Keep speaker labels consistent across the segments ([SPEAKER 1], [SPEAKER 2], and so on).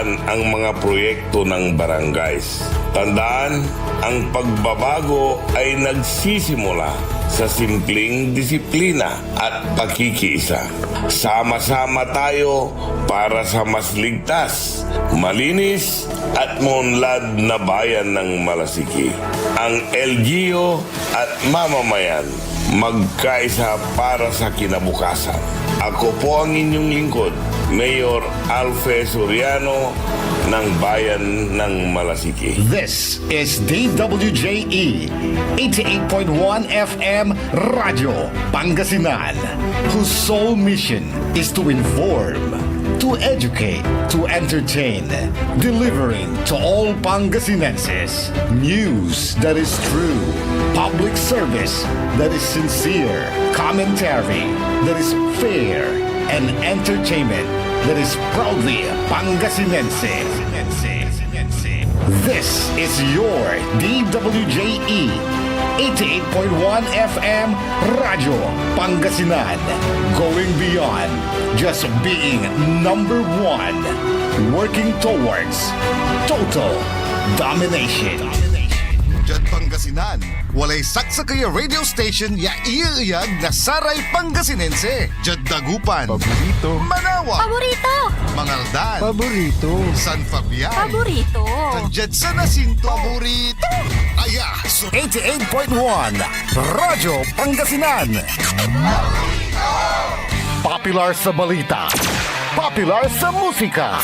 [SPEAKER 1] magaan ang mga proyekto ng barangays. Tandaan, ang pagbabago ay nagsisimula sa simpleng disiplina at pakikiisa. Sama-sama tayo para sa mas ligtas, malinis at maunlad na bayan ng Malasiki. Ang LGU at mamamayan magkaisa para sa kinabukasan. Ako po ang inyong lingkod, Mayor Alfe Soriano ng Bayan ng Malasiki.
[SPEAKER 2] This is DWJE 88.1 FM Radio Pangasinan, whose sole mission is to inform, to educate, to entertain, delivering to all Pangasinenses news that is true, public service that is sincere, commentary that is fair, and entertainment that is proudly Pangasinense. This is your DWJE 88.1 FM Radio Pangasinan, going beyond just being number one, working towards total domination.
[SPEAKER 3] Diyan Pangasinan, walay saksa kaya radio station ya iyaiyag na Saray Pangasinense. Diyan Dagupan,
[SPEAKER 4] Paborito.
[SPEAKER 3] Manawa,
[SPEAKER 5] Paborito!
[SPEAKER 3] Mangaldan,
[SPEAKER 4] Paborito.
[SPEAKER 3] San Fabian,
[SPEAKER 5] Paborito!
[SPEAKER 3] Diyan sa Nasinto, Paborito. Aya, so
[SPEAKER 2] 88.1 Radyo Pangasinan. Popular sa balita, popular sa musika.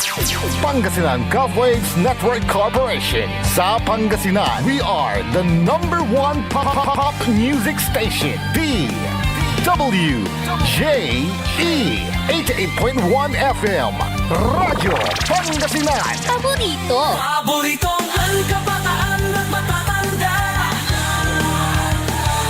[SPEAKER 2] Pangasinan Govwaves Network Corporation. Sa Pangasinan, we are the number one pop music station. DWJE 88.1 FM Radyo Pangasinan.
[SPEAKER 5] Paborito!
[SPEAKER 6] Paboritong ang kabataan at matatanda.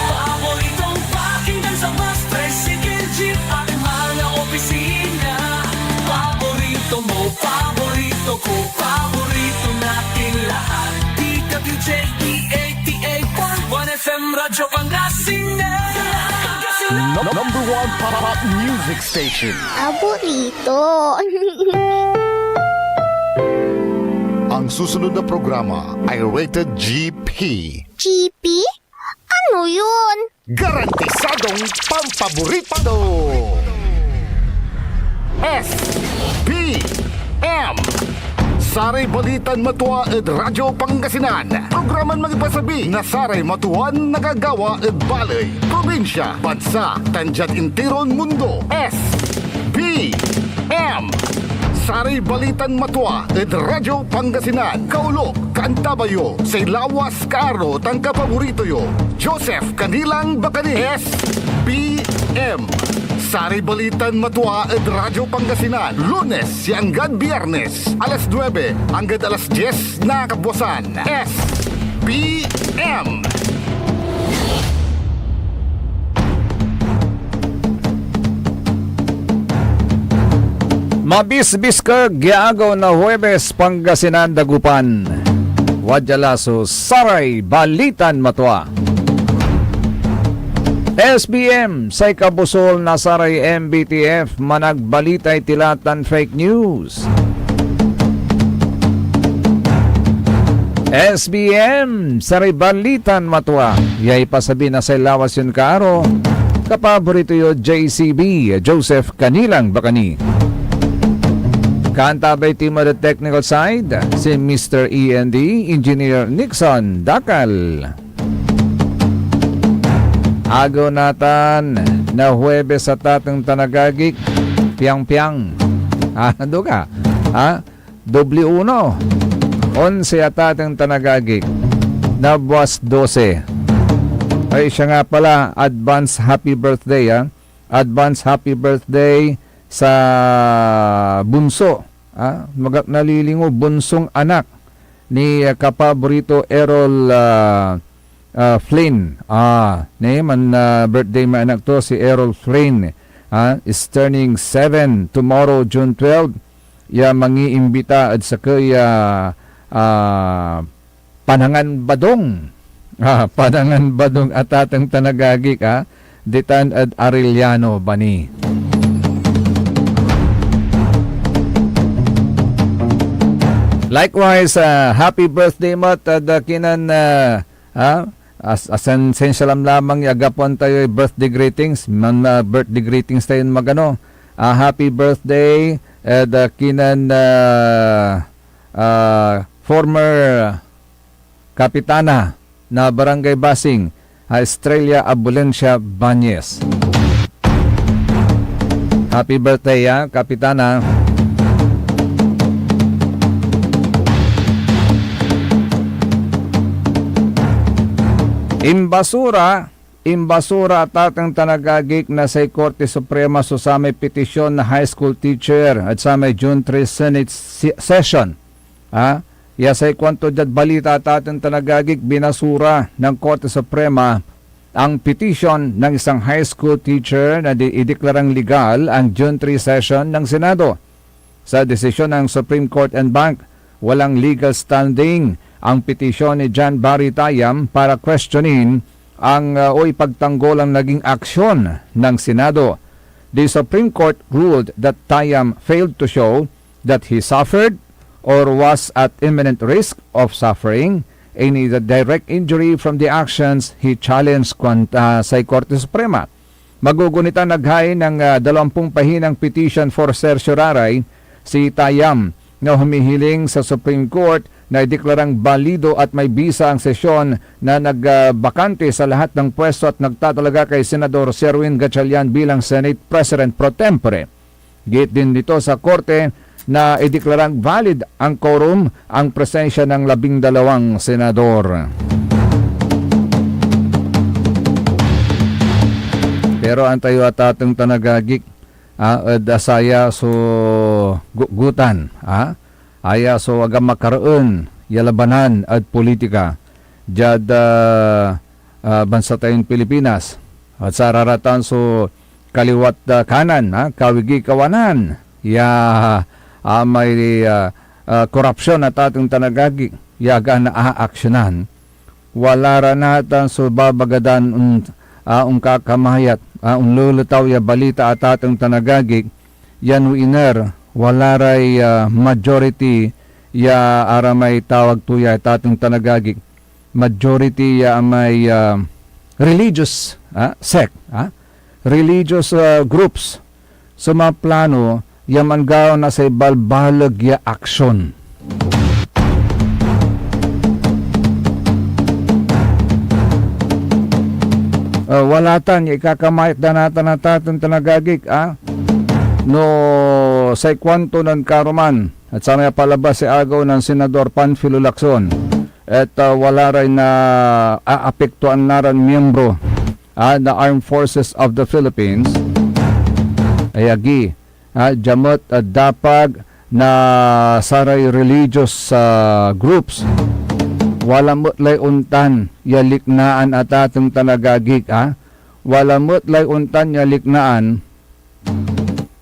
[SPEAKER 6] Paboritong pakinggan sa bus, tricycle, jeep at mga opisina. Paborito mo, paborito ko, paborito natin lahat. DWJE 88.1 FM Radyo Pangasinan.
[SPEAKER 2] Number one pop music station.
[SPEAKER 5] Paborito!
[SPEAKER 2] Ang susunod na programa ay rated GP.
[SPEAKER 5] GP? Ano yun?
[SPEAKER 2] Garantisadong pampaborito. SBM Saray Balitan Matua ed Radyo Pangasinan. Programan magipasabi na Saray Matuan nagagawa ed balay, probinsya, bansa, tanjat intiron mundo. SBM Saray Balitan Matua ed Radyo Pangasinan. Kaulo, Kantabayo, say lawas kaaro tangka paborito yo. Joseph Kanilang Bakani. SBM Saray Balitan Matua ed Radyo Pangasinan. Lunes hanggang Biyernes, alas 9 hanggang alas 10 na kabuwasan. SBM
[SPEAKER 7] Mabisbis ka giagaw na Huwebes Pangasinan Dagupan. Wadyalaso Saray Balitan Matua. SBM say kabusol na Saray MBTF managbalitay tilatan fake news. SBM Saray Balitan Matua. Yay pasabi na sa lawas yun kaaro. Kapaborito yo JCB Joseph Kanilang Bakani. Kantabay team at the technical side, si Mr. E&D, Engineer Nixon Dakal. Agaw natan na Huwebes sa tatang tanagagik, piyang-piyang. Ano ka? W1. 11 at tatang tanagagik, na buwas 12. Ay siya nga pala, advance happy birthday. Advance happy birthday sa bunso. Nalilingo, bunsong anak ni kapaborito Errol Flynn. Birthday ma anak to si Errol Flynn. Is turning 7 tomorrow, June 12. Ya mangiimbita at sa kaya Panangan Badong. Panangan Badong at atang tanagagik. Ditan at Arellano Bani. Likewise, happy birthday mo at kinan asan sensalam lamang agapon tayo birthday greetings. Man birthday greetings tayo magano. Happy birthday at kinan former kapitana na Barangay Basing, Estrella Abulencia Banyes. Happy birthday, kapitana. Imbasura at atang tanagagik na sa Korte Suprema so sa may petisyon na high school teacher at sa may June 3 Senate session. Yasay kwanto dyan balita at atang tanagagik binasura ng Korte Suprema ang petition ng isang high school teacher na ideklarang legal ang June 3 session ng Senado. Sa desisyon ng Supreme Court and Bank, walang legal standing ang petisyon ni John Barry Tayam para questionin ang o ipagtanggol ang naging aksyon ng Senado. The Supreme Court ruled that Tayam failed to show that he suffered or was at imminent risk of suffering any direct injury from the actions he challenged sa Korte Suprema. Magugunita naghain ng 20 pahinang petition for certiorari si Tayam na humihiling sa Supreme Court na ideklarang balido at may bisa ang sesyon na nagbakante sa lahat ng pwesto at nagtatalaga kay Senador Sherwin Gatchalian bilang Senate President pro tempore. Git din dito sa Korte na ideklarang valid ang quorum ang presensya ng 12 senador. Pero antayo at atong tanagagik dasaya so gutan aya so agam makaroon yalabanan at politika jad bansa tayong Pilipinas at sa raratan so kaliwat kanan kawigi kawanan may korupsyon at atong tanagagi yaga na aaksyonan wala ranatan so babagadan kakamayat lulutaw ya balita at atong tanagagi yan winner wala ray majority ya aramay tawag tuya tatong tanagagik majority ya may religious sect religious groups sumaplano yaman gao na sa balbalag ya aksyon. Walatan ya ikakamayat na natatong tanagagik no sa kwanto ng karuman at sa may palabas si agaw ng Senador Panfilo Lacson at wala rin na aapektuan na rin miyembro na Armed Forces of the Philippines ayagi jamot dapag na saray religious groups wala mo't untan yaliknaan at atong tanagagik wala mo't untan yaliknaan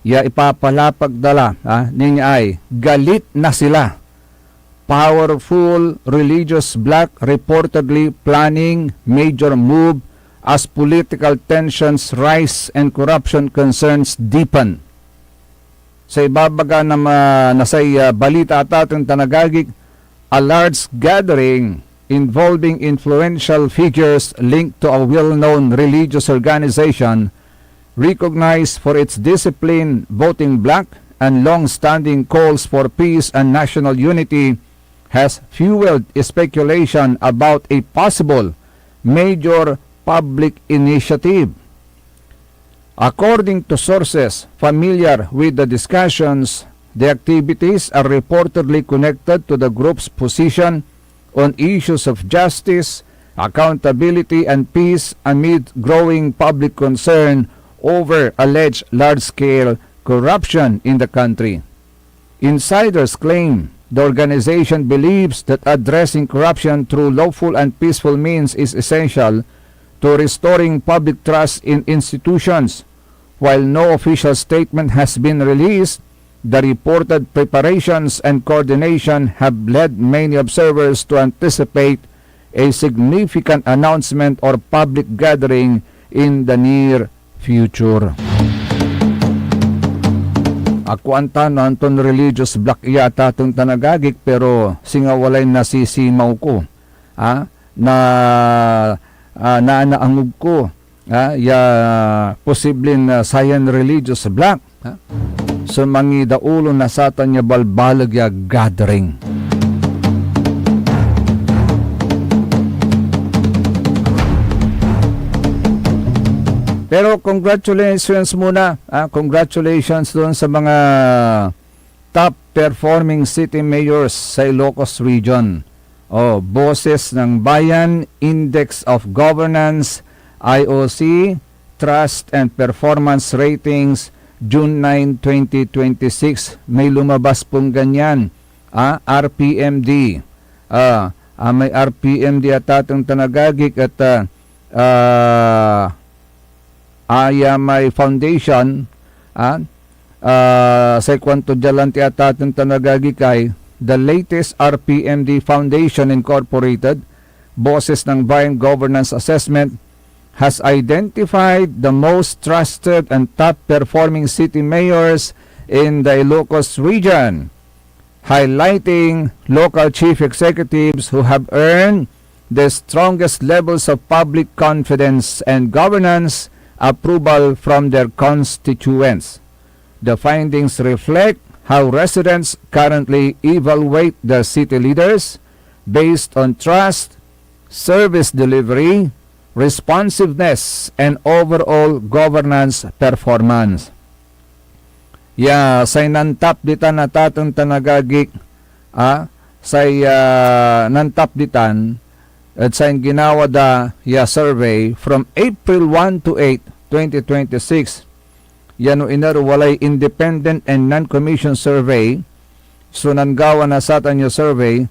[SPEAKER 7] ya ipapalapagdala niya ay galit na sila. Powerful religious bloc reportedly planning major move as political tensions rise and corruption concerns deepen. Sa ibabaga na nasay balita at atong tanagagik, a large gathering involving influential figures linked to a well-known religious organization recognized for its disciplined voting bloc and long-standing calls for peace and national unity has fueled speculation about a possible major public initiative. According to sources familiar with the discussions, the activities are reportedly connected to the group's position on issues of justice, accountability, and peace amid growing public concern over alleged large-scale corruption in the country. Insiders claim the organization believes that addressing corruption through lawful and peaceful means is essential to restoring public trust in institutions. While no official statement has been released, the reported preparations and coordination have led many observers to anticipate a significant announcement or public gathering in the near future. Akuanta no anton religious black yata itong tanagagik pero singawalay nasisimaw ko. Na naangog ko. Ya posibleng sayan religious black. So mangi daulo na satan niya balbalag ya gathering. Pero congratulations muna. Congratulations doon sa mga top performing city mayors sa Ilocos Region. Boses ng Bayan, Index of Governance, IOC, Trust and Performance Ratings, June 9, 2026. May lumabas pong ganyan. RPMD. May RPMD at atong tanagagik at may foundation sa kwanto jalanti at atong tanagagikay the latest RPMD Foundation Incorporated Boses ng Bayan Governance Assessment has identified the most trusted and top performing city mayors in the Ilocos region, highlighting local chief executives who have earned the strongest levels of public confidence and governance approval from their constituents. The findings reflect how residents currently evaluate the city leaders based on trust, service delivery, responsiveness, and overall governance performance. Say nantap ditan na tatang tanagagik, say nantap ditan, at sa ginawa da survey from April 1 to 8, 2026. Yan inaro walay independent and non-commissioned survey. So nanggawa na sa tanyo survey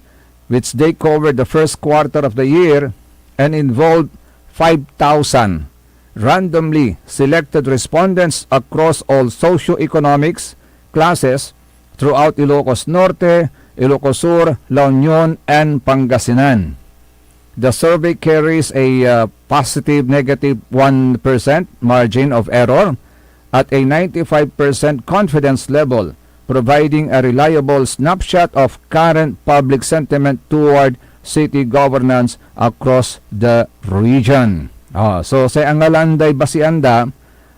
[SPEAKER 7] which they covered the first quarter of the year and involved 5,000 randomly selected respondents across all socio-economics classes throughout Ilocos Norte, Ilocos Sur, La Union, and Pangasinan. The survey carries a positive-negative 1% margin of error at a 95% confidence level, providing a reliable snapshot of current public sentiment toward city governance across the region. So sa angalanday basianda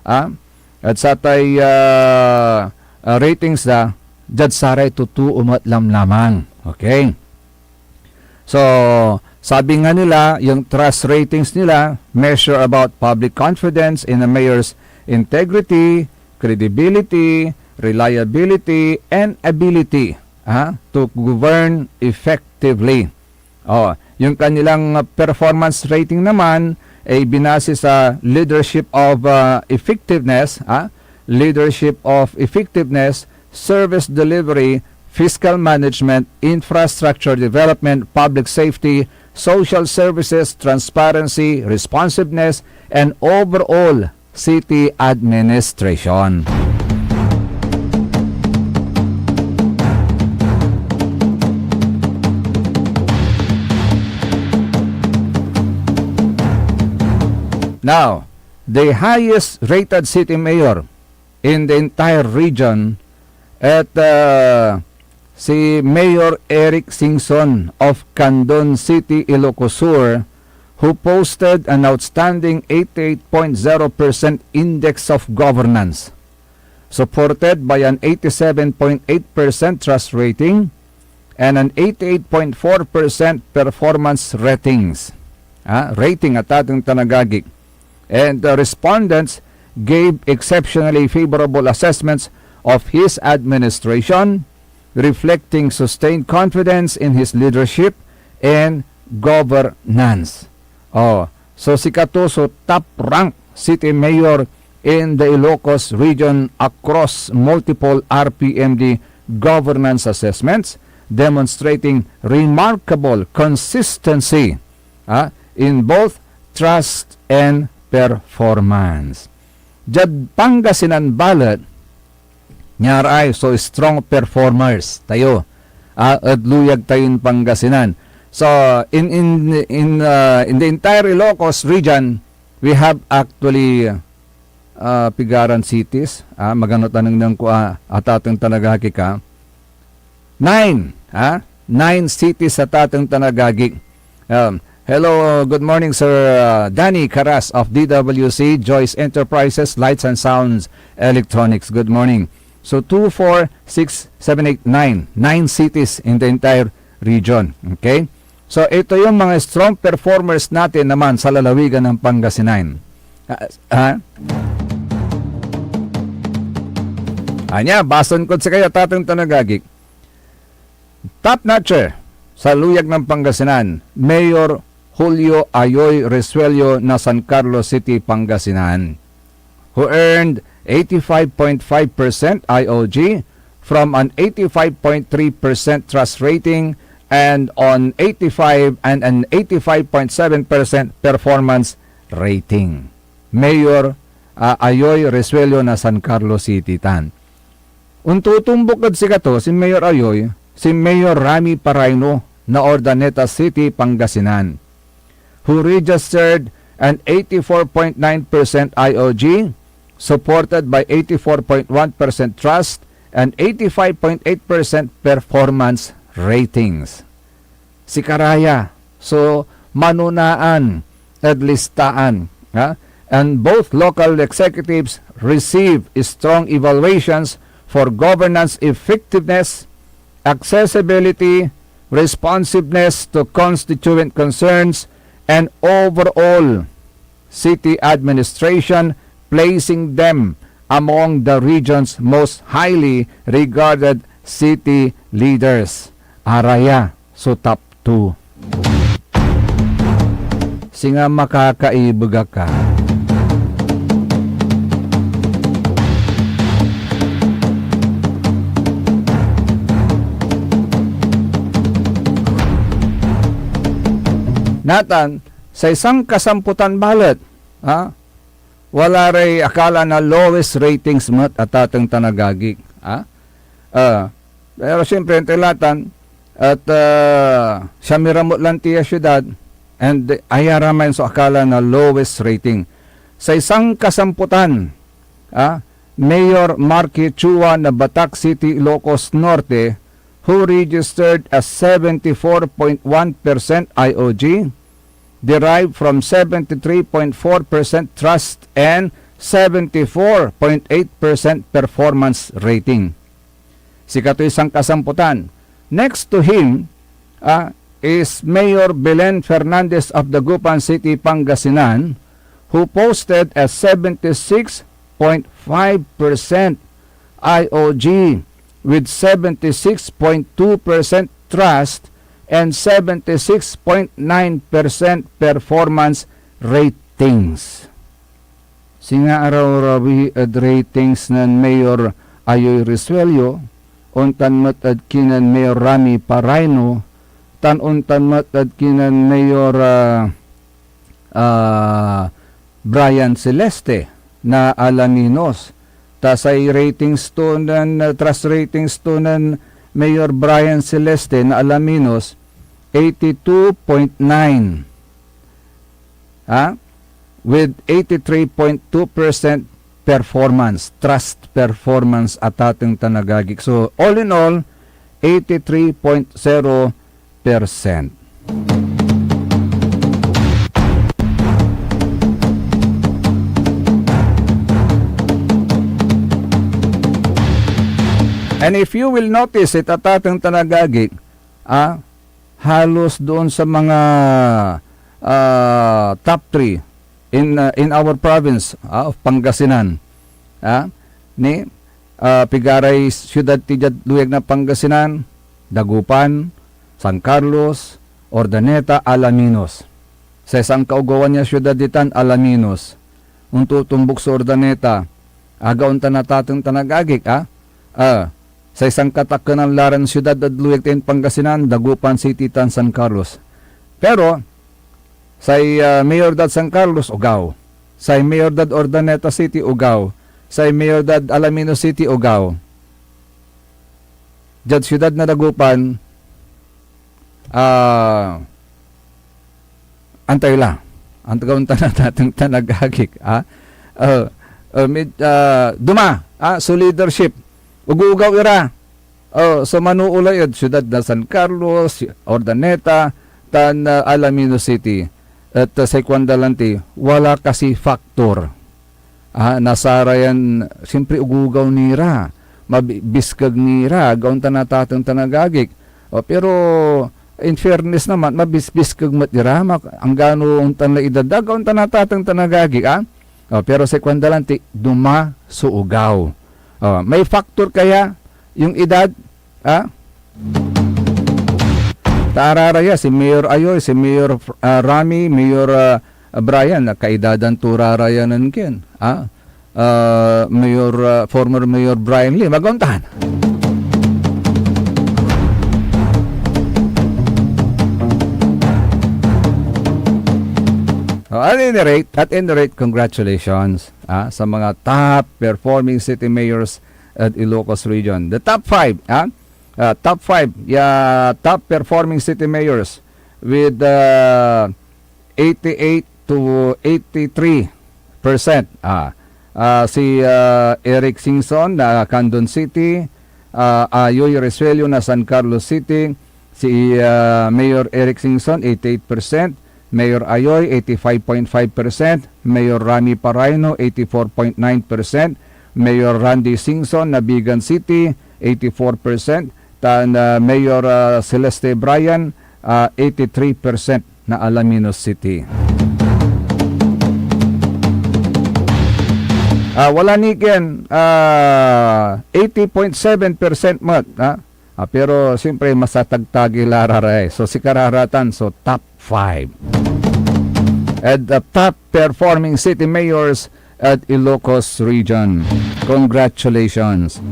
[SPEAKER 7] at sa tay ratings da jad saray tutu umatlam lamang. Okay? So sabi nga nila, yung trust ratings nila measure about public confidence in the mayor's integrity, credibility, reliability, and ability to govern effectively. Yung kanilang performance rating naman ay binase sa leadership of effectiveness, service delivery, fiscal management, infrastructure development, public safety, social services, transparency, responsiveness, and overall city administration. Now, the highest rated city mayor in the entire region at si Mayor Eric Singson of Candon City, Ilocos Sur, who posted an outstanding 88.0% index of governance, supported by an 87.8% trust rating and an 88.4% performance ratings. Rating at ating tanagagik. And the respondents gave exceptionally favorable assessments of his administration, reflecting sustained confidence in his leadership and governance. So si Katuso, top-ranked city mayor in the Ilocos region across multiple RPMD governance assessments, demonstrating remarkable consistency in both trust and performance. Jad Pangasinan ballot Nyaray, so strong performers tayo. At luyag tayong Pangasinan. So in the entire Ilocos region, we have actually pigaran cities, magano tanong ng atatong tanagagi ka. 9 cities sa tatong tanagagi. Hello, good morning Sir Danny Caras of DWC Joyce Enterprises Lights and Sounds Electronics. Good morning. So 2, 4, 6, 7, 8, 9 cities in the entire region. Okay? So ito yung mga strong performers natin naman sa lalawigan ng Pangasinan. Anya, bason ko sa kaya tatong tanagagik. Top notcher sa luyag ng Pangasinan, Mayor Julio Ayoy Resuello na San Carlos City, Pangasinan, who earned 85.5% IOG from an 85.3% trust rating and on 85 and an 85.7% performance rating. Mayor Ayoy Resuello na San Carlos City tan. Untutumbok si kato si Mayor Ayoy, si Mayor Rami Paraino na Ordaneta City, Pangasinan, who registered an 84.9% IOG, supported by 84.1% trust and 85.8% performance ratings. Si Karaya, so manunaan at listaan. And both local executives receive strong evaluations for governance effectiveness, accessibility, responsiveness to constituent concerns, and overall city administration, placing them among the region's most highly regarded city leaders. Araya, so top 2. Singa makakaibuga ka. Natan, sa isang kasamputan ballot, wala ray akala na lowest ratings mat at atang tanagagik. Pero siyempre, tilatan, at siya miramot lang tiya syudad, and ayaraman so akala na lowest rating. Sa isang kasamputan, Mayor Marky Chua na Batak City, Ilocos Norte, who registered as 74.1% IOG, derived from 73.4% trust and 74.8% performance rating. Si katoy isang kasamputan. Next to him is Mayor Belen Fernandez of Dagupan City, Pangasinan, who posted as 76.5% IOG with 76.2% trust and 76.9% performance ratings. Singa araw-rawi ad ratings ng Mayor Ayoy Resuello, untan mat ad kinan Mayor Rami Paraino, tan untan mat ad kinan Mayor Brian Celeste na Alaminos. Tasay ratings to ng trust ratings to ng Mayor Brian Celeste na Alaminos 82.9 with 83.2% performance, trust performance at ating tanagagik. So all in all 83.0%. And if you will notice it at ating tanagagik, halos doon sa mga top 3 in our province of Pangasinan, ni Pigaray Siyudad Tijad Luyag na Pangasinan, Dagupan, San Carlos, Ordaneta, Alaminos. Sa isang kaugawan niya siyudad ditan Alaminos, untutumbok sa Ordaneta, agaon tanatatong tanagagik, sa isang katakkan ng laran siyudad at luyag tin Pangasinan, Dagupan City, tan San Carlos. Pero sa Mayor San Carlos, ugaw. Sa Mayor Ordaneta City, ugaw. Sa Mayor Alaminos City, ugaw. Diyan siyudad na Dagupan, antay la. Ang tagawang tanatang tanagagik. duma, so leadership, ugugaw ira, so manuulay at syudad na San Carlos, Ordaneta, tan Alaminos City, at sa Ikwandalanti, wala kasi factor. Nasarayan, siyempre ugugaw nira, mabiskag nira, gaon tanatatang tanagagik. Pero, in fairness naman, mabisbiskag matira, ang gano'ng tanla idada, gaon tanatatang tanagagik, pero sa Ikwandalanti, duma suugaw. May factor kaya yung edad, Taararaya, si Mayor Ayoy, si Mayor Rami, Mayor Brian, kaidadan turarayanan ken. Former Mayor Brian Lee, maguntahan. At any rate, congratulations sa mga top performing city mayors at Ilocos region. The top 5, top 5, top performing city mayors with 88 to 83%. Si Eric Singson na Candon City, Ayoy Resuelio na San Carlos City, si Mayor Eric Singson 88%, Mayor Ayoy 85.5%, Mayor Rami Paraino 84.9%, Mayor Randy Singson na Bigan City 84%, Mayor Celeste Bryan 83% na Alaminos City. Wala ni Ken 80.7% mat, pero siyempre masatagtagi lararay. So si Kararatan, so top 5. At the top performing city mayors at Ilocos region. Congratulations.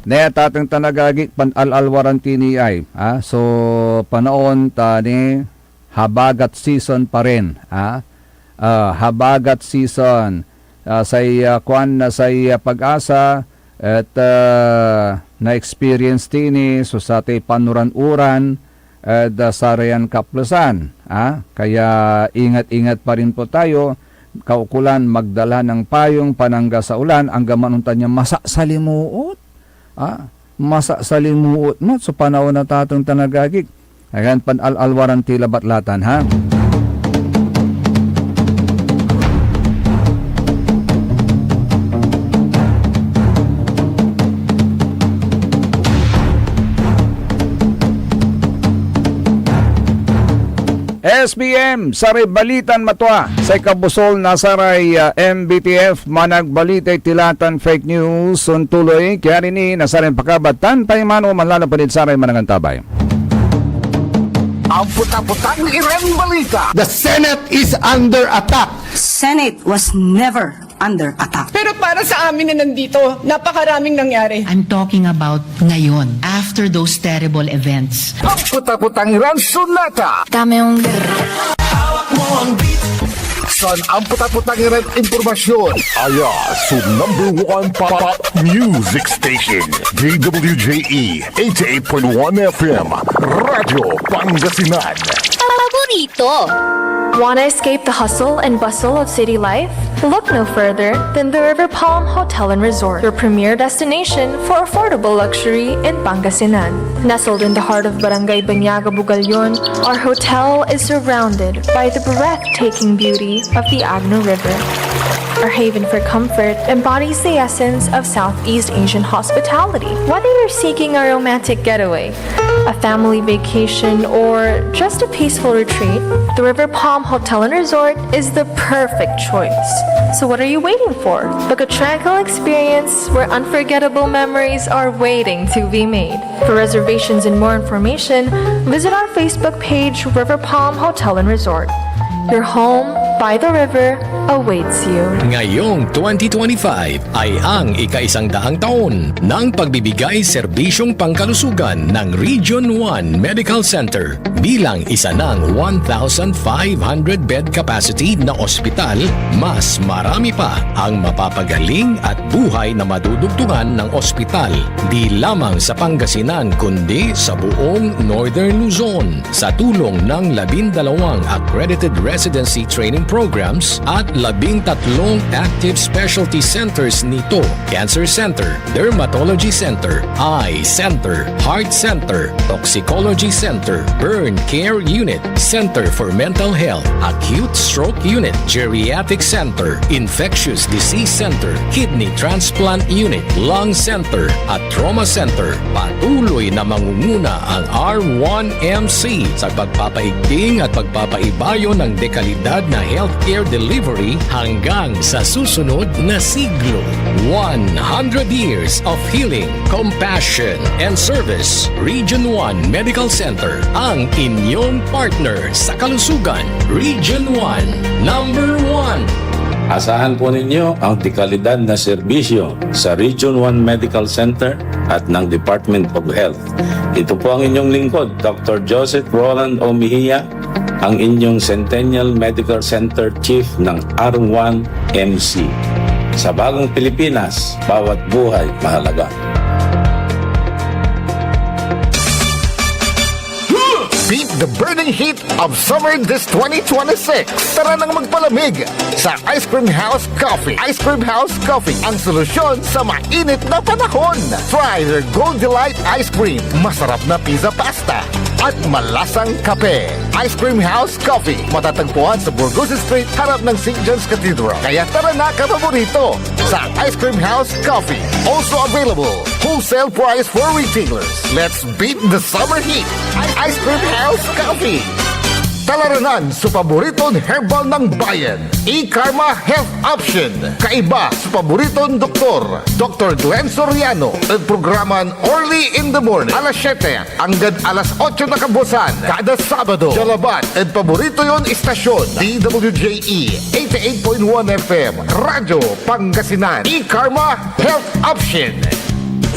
[SPEAKER 7] Naya tatang tanagagi pan-alalwaran tiniyay. So panaon tani habagat season pa rin. Habagat season. Say kwan na say pag-asa at na-experience tini so sa te panuran-uran at sarayan kaplusan. Kaya ingat-ingat pa rin po tayo. Kaukulan magdala ng payong panangga sa ulan ang gamanuntan niya masasalimuot. Masasalimuot mo so panahon na tatong tanagagik. Ayan pan-alalwaran tila batlatan SBM, saray balitan matwa sa kabusol na saray MBTF managbalitay tilatan fake news suntuloy kaya rini nasaray pakabatan paimano manlalapanid saray manangantabay.
[SPEAKER 2] Ang puta-putang Iran balita.
[SPEAKER 4] The Senate is under attack.
[SPEAKER 8] Senate was never under attack.
[SPEAKER 6] Pero para sa amin na nandito, napakaraming nangyari.
[SPEAKER 9] I'm talking about ngayon, after those terrible events.
[SPEAKER 2] Ang puta-putang Iran sunata.
[SPEAKER 6] Hawak mo ang beat.
[SPEAKER 2] Son ang puta-putang Iran impormasyon. Aya sa number 1 pop music station. DWJE 88.1 FM. Radyo Pangasinan.
[SPEAKER 5] Paborito.
[SPEAKER 10] Want to escape the hustle and bustle of city life? Look no further than the River Palm Hotel and Resort, your premier destination for affordable luxury in Pangasinan. Nestled in the heart of Barangay Banyaga, Bugalyon, our hotel is surrounded by the breathtaking beauty of the Agno River. Our haven for comfort embodies the essence of Southeast Asian hospitality. Whether you're seeking a romantic getaway, a family vacation, or just a peaceful retreat, the River Palm Hotel and Resort is the perfect choice. So what are you waiting for? Book a tranquil experience where unforgettable memories are waiting to be made. For reservations and more information, visit our Facebook page, River Palm Hotel and Resort. Your home by the river awaits you.
[SPEAKER 11] Ngayong 2025 ay ang ika-100 taon ng pagbibigay serbisyong pangkalusugan ng Region 1 Medical Center bilang isa ng 1,500-bed capacity na ospital. Mas marami pa ang mapapagaling at buhay na madudugtungan ng ospital di lamang sa Pangasinan kundi sa buong Northern Luzon sa tulong ng 12 accredited residency training programs at 13 active specialty centers nito: Cancer Center, Dermatology Center, Eye Center, Heart Center, Toxicology Center, Burn Care Unit, Center for Mental Health, Acute Stroke Unit, Geriatric Center, Infectious Disease Center, Kidney Transplant Unit, Lung Center at Trauma Center. Patuloy na mangunguna ang R1MC sa pagpapaigting at pagpapaibayo ng dekalidad na healthcare delivery hanggang sa susunod na siglo. 100 years of healing, compassion, and service. Region 1 Medical Center, ang inyong partner sa kalusugan. Region 1, number 1.
[SPEAKER 12] Asahan po ninyo ang dekalidad na serbisyo sa Region 1 Medical Center at ng Department of Health. Ito po ang inyong lingkod, Dr. Joseph Roland O. Mejia, ang inyong Centennial Medical Center Chief ng R1MC. Sa bagong Pilipinas, bawat buhay mahalaga.
[SPEAKER 2] Beat the burning heat of summer this 2026. Tara nang magpalamig sa Ice Cream House Coffee. Ice Cream House Coffee, ang solusyon sa mainit na panahon. Try their Gold Delight Ice Cream, masarap na pizza pasta, at malasang kape. Ice Cream House Coffee, matatagpuan sa Burgos Street, harap ng St. John's Cathedral. Kaya tara na kapaborito sa Ice Cream House Coffee. Also available, wholesale price for retailers. Let's beat the summer heat. Ice Cream House Coffee. Talaranan sa paboritong herbal ng bayan. E-Karma Health Option. Kaiba sa paboritong doktor, Dr. Glenn Soriano. At programan Early in the Morning. Alas 7 hanggang alas 8 na kabusan. Kada Sabado. Jalaban. At paborito yon istasyon. DWJE 88.1 FM. Radyo Pangasinan. E-Karma Health Option.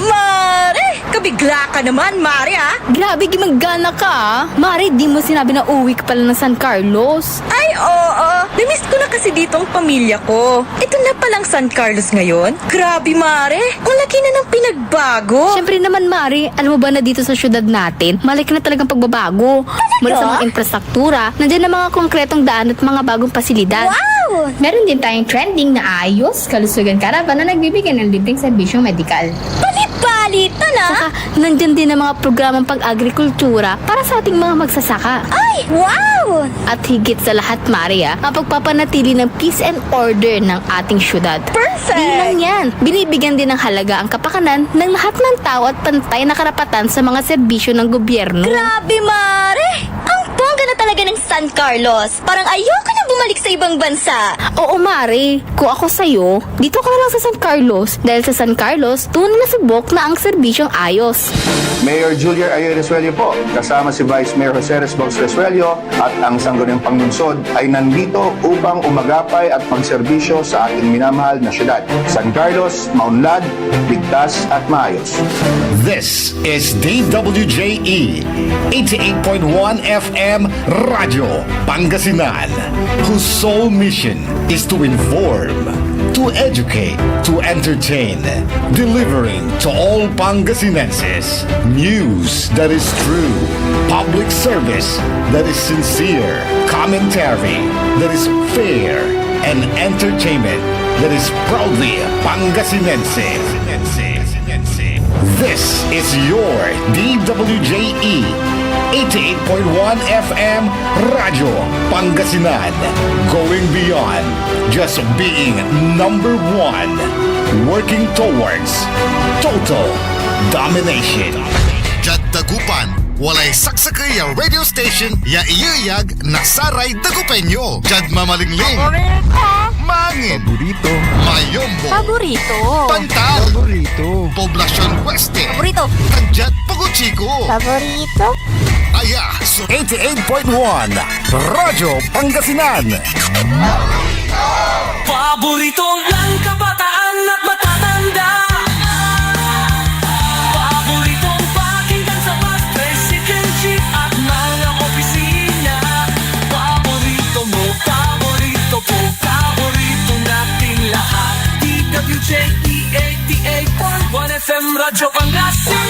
[SPEAKER 6] Mare! Kabigla ka naman, Mare, ha?
[SPEAKER 5] Grabe, gimagana ka ah. Mari, di mo sinabi na uwi ka pala ng San Carlos.
[SPEAKER 6] Ay, oo. Namiss ko na kasi dito ang pamilya ko. Ito na palang San Carlos ngayon. Grabe, Mare. Ang laki na ng pinagbago.
[SPEAKER 5] Siyempre naman, Mari, alam mo ba na dito sa syudad natin, malaki na talagang pagbabago. Mula sa mga infrastruktura, nandiyan na mga konkretong daan at mga bagong pasilidad.
[SPEAKER 6] Wow!
[SPEAKER 5] Meron din tayong trending na ayos, kalusugan karavan na nagbibigay ng libreng serbisyong medikal.
[SPEAKER 6] Palit-palitan, ha?
[SPEAKER 5] Saka, nandyan din ang mga programang pang-agrikultura para sa ating mga magsasaka.
[SPEAKER 6] Ay, wow!
[SPEAKER 5] At higit sa lahat, Maria, ang pagpapanatili ng peace and order ng ating syudad.
[SPEAKER 6] Perfect!
[SPEAKER 5] Di lang yan, binibigyan din ng halaga ang kapakanan ng lahat ng tao at pantay na karapatan sa mga serbisyo ng gobyerno.
[SPEAKER 6] Grabe, Mare! Ang bongga na talaga ng San Carlos. Parang ayoko na bumalik sa ibang bansa.
[SPEAKER 5] Oo, Mari. Kung ako sa'yo, dito ka na lang sa San Carlos. Dahil sa San Carlos, tunay na subok na ang serbisyong ayos.
[SPEAKER 13] Mayor Julia Ayo Resuello po, kasama si Vice Mayor Jose Resbox Resuello at ang sangguniang panglunsod ay nandito upang umagapay at magserbisyo sa ating minamahal na syudad. San Carlos, maunlad, ligtas at maayos.
[SPEAKER 2] This is DWJE 88.1 FM Radio Pangasinan, whose sole mission is to inform, to educate, to entertain, delivering to all Pangasinenses news that is true, public service that is sincere, commentary that is fair, and entertainment that is proudly Pangasinense. This is your DWJE 88.1 FM Radio Pangasinan, going beyond just being number one, working towards total domination.
[SPEAKER 3] Jad Dagupan, walay saksakay ang radio station ya iyayag na saray Dagupenyo. Jad Mamalingling. Mangin,
[SPEAKER 4] Paborito.
[SPEAKER 3] Mayombo,
[SPEAKER 10] Paborito.
[SPEAKER 3] Pantal,
[SPEAKER 4] Paborito.
[SPEAKER 3] Poblacion Oeste,
[SPEAKER 10] Paborito.
[SPEAKER 3] Tanjat, Paguchico,
[SPEAKER 10] Paborito.
[SPEAKER 3] Aya,
[SPEAKER 2] 88.1 Radyo Pangasinan.
[SPEAKER 6] Paboritong lang kabataan at matatanda. Paboritong pakinggan sa bus, tricycle, jeep at mga opisina. Paborito mo, paborito ko, paborito natin lahat. DWJE 88.1 FM Radyo Pangasinan.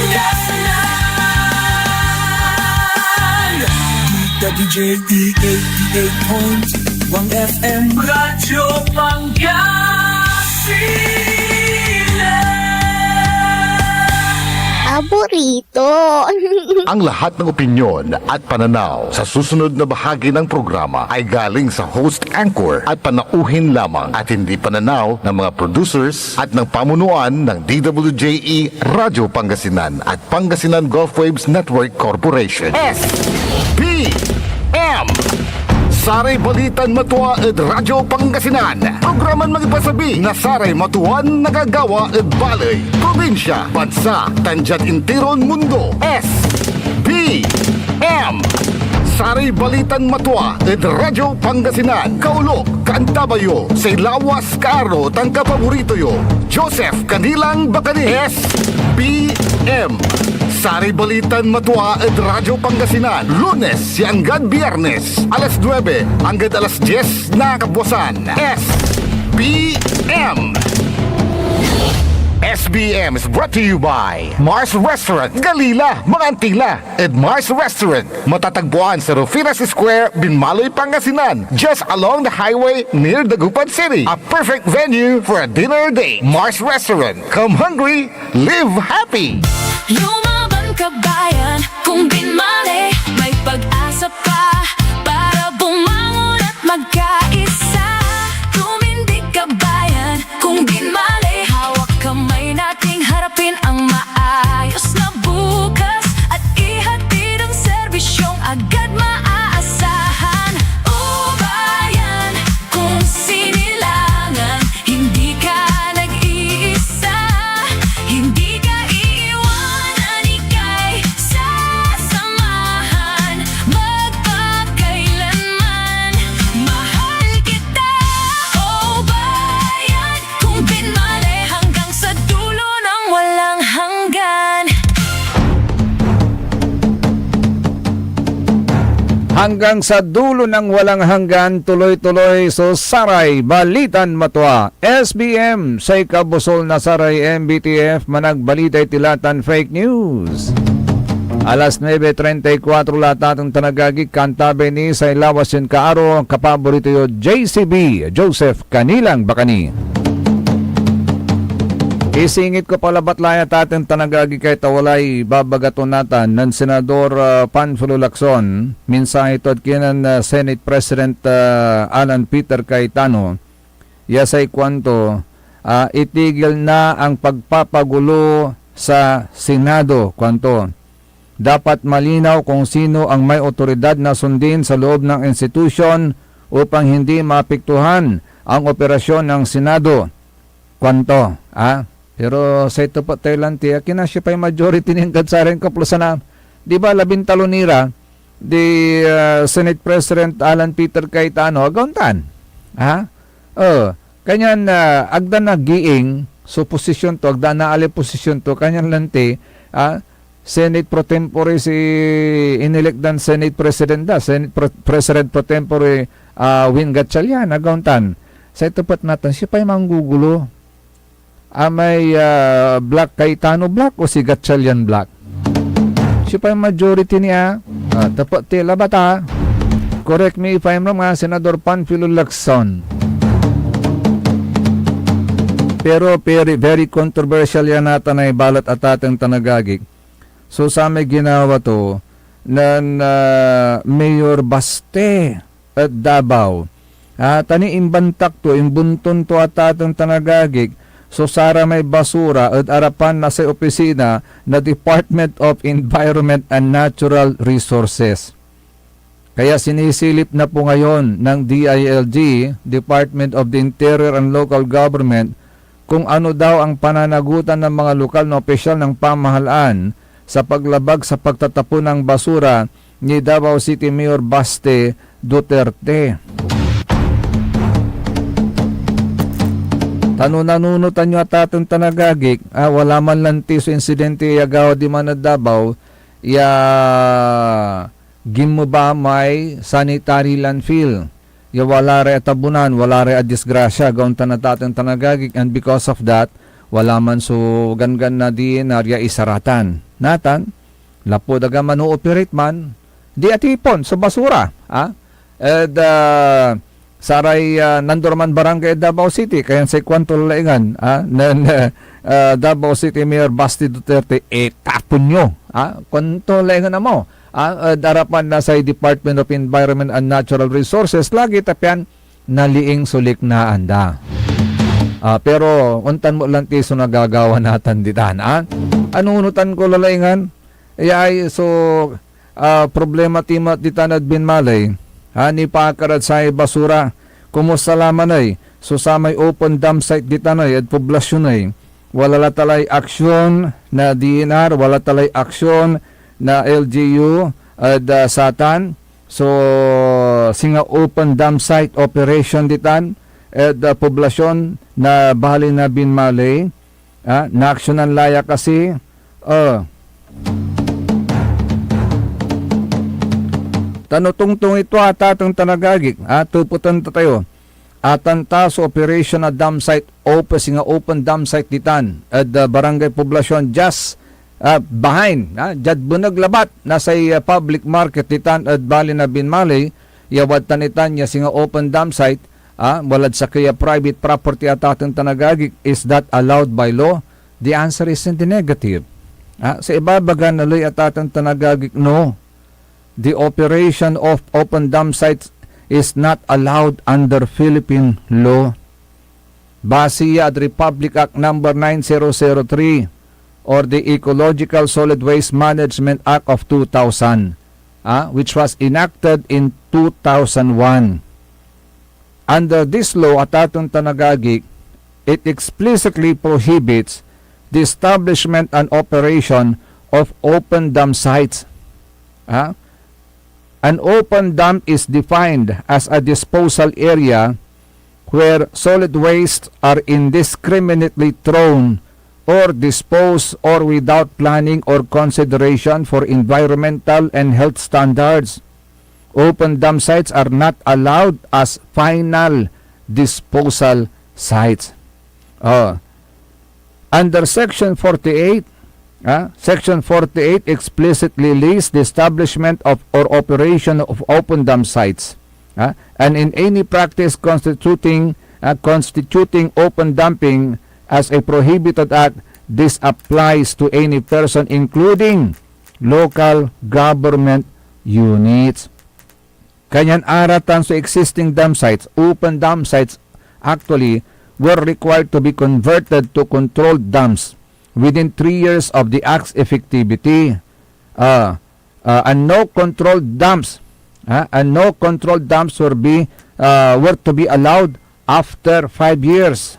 [SPEAKER 6] DWJE 88.1 FM Radyo Pangasinan.
[SPEAKER 5] Paborito.
[SPEAKER 2] Ang lahat ng opinyon at pananaw sa susunod na bahagi ng programa ay galing sa host anchor at panauhin lamang at hindi pananaw ng mga producers at ng pamunuan ng DWJE Radyo Pangasinan at Pangasinan Gulf Waves Network Corporation. SBM Saray Balitan Matua ed Radyo Pangasinan. Programan magipasabi na Saray Matuan nagagawa ed Balay, Probinsya, Bansa, Tanjat Intiron Mundo. SBM Saray Balitan Matua ed Radyo Pangasinan. Kaulok, Kantabayo, sa Lawas Kaaro, tangka paborito yo. Joseph Kanilang Bakani. SBM Saray Balitan Matua ed Radyo Pangasinan. Lunes hanggang Biyernes, alas 9 hanggang alas 10 na kapuasan. SBM SBM is brought to you by Mars Restaurant, Galila, Mangantila, and Mars Restaurant. Matatagpuan sa Rufinas Square, Binmaloy, Pangasinan, just along the highway near Dagupan City. A perfect venue for a dinner date. Mars Restaurant. Come hungry, live happy.
[SPEAKER 6] Lumaban ka bayan, kung binmali, may pag-asa pa para bumangon at magkaisa. Tumindig ka bayan, kung binmali, hawak kamay nating harapin ang maayos na bukas at ihatid ang serbisyong agad maaasahan. O bayan, kung sinilangan, hindi ka nag-iisa, hindi ka iiwanan, ika'y sasamahan magpakailanman. Mahal kita, o bayan, kung binmali hanggang sa dulo ng walang hanggan.
[SPEAKER 7] Hanggang sa dulo ng walang hanggan, tuloy-tuloy so Saray Balitan Matua. SBM say kabusol na Saray MBTF managbalitay tilatan fake news. Alas 9:34 latatong tanagagi kantabe ni sa Lawas yun kaaro ang kapaborito yo JCB Joseph Kanilang Bakani. Isingit ko pala batlaya tatin tanagagi kay tawalay babagaton natan ng Senador Panfilo Lacson. Minsan ito at kinan Senate President Alan Peter Cayetano. Yasay kwanto itigil na ang pagpapagulo sa Senado kwanto. Dapat malinaw kung sino ang may otoridad na sundin sa loob ng institusyon upang hindi maapektuhan ang operasyon ng Senado. Kwanto, Pero sa ito pa Thailand, kinasya pa yung majority ng Gadsaren Kaplusan na, di ba, 13 nira, di Senate President Alan Peter Cayetano, agauntan. Kanyan agda na giing, so posisyon to, agda na ali posisyon to, kanyan lanti, Senate pro tempore si inelektan Senate President Senate President pro tempore Win Gatchalian, agauntan. Sa ito pat natin, siya pa yung manggugulo. May Black Cayetano Black o si Gatchalian Black? Siya pa yung majority niya. Tapat tila bata. Correct me if I'm wrong, Senador Panfilo Lacson. Pero very controversial yan natin ay balat at ating tanagagig. So sa may ginawa to ng Mayor Baste at Davao. Tani imbantak to, imbunton to at ating tanagagig. So sara may basura at arapan na sa opisina na Department of Environment and Natural Resources. Kaya sinisilip na po ngayon ng DILG, Department of the Interior and Local Government, kung ano daw ang pananagutan ng mga lokal na opisyal ng pamahalaan sa paglabag sa pagtatapon ng basura ni Davao City Mayor Baste Duterte. Nanunutan nyo at atong tanagagik, wala man lang tiso insidente yagaw di man na Davao, gimo ba may sanitary landfill? Ya wala re atabunan, wala re a disgrasya, gaon tanatatan tanagagik, and because of that, wala man so gangan na di narya isaratan. Natan, lapo daga man operate man, di atipon sa basura. Saray nandurman barangay Davao City, kaya sa kwento laingan, Davao City Mayor Basti Duterte, tapon nyo. Kwento laingan na mo. Darapan na sa Department of Environment and Natural Resources, lagi tapian, naliing sulik na anda. Pero, untan mo lang tiso nagagawa natin ditan. Anunutan ko lalaingan? Problema timat ditan at binmalay. Ni pakarad sa basura, kumusta laman ay, so sa may open dump site ditanay at poblasyon ay, wala talay aksyon na DNR, wala talay aksyon na LGU at Satan. So, singa open dump site operation ditan at poblasyon na bahali na binmalay, na aksyonan laya kasi, tanutungtung ito atatang tanagagik, tuputan tayo. Atanta sa operation na dump site, open dump site ditan, at barangay poblasyon just behind, jad bunag labat, nasa public market ditan, at bali na binmalay, yawad tanitan niya singa open dump site, walad sa kaya private property atatang tanagagik, is that allowed by law? The answer is in the negative. Sa ibabagan na loy atatang tanagagik, no. The operation of open dump sites is not allowed under Philippine law. Base at Republic Act number 9003 or the Ecological Solid Waste Management Act of 2000, which was enacted in 2001. Under this law, atatong tanagagik, it explicitly prohibits the establishment and operation of open dump sites. An open dump is defined as a disposal area where solid waste are indiscriminately thrown or disposed or without planning or consideration for environmental and health standards. Open dump sites are not allowed as final disposal sites. Under Section 48, Section 48 explicitly lists the establishment of or operation of open dump sites, and in any practice constituting open dumping as a prohibited act, this applies to any person including local government units. Kanyan aratan sa existing dump sites, open dump sites actually were required to be converted to controlled dumps within 3 years of the act's effectivity, and no controlled dumps were to be allowed after 5 years.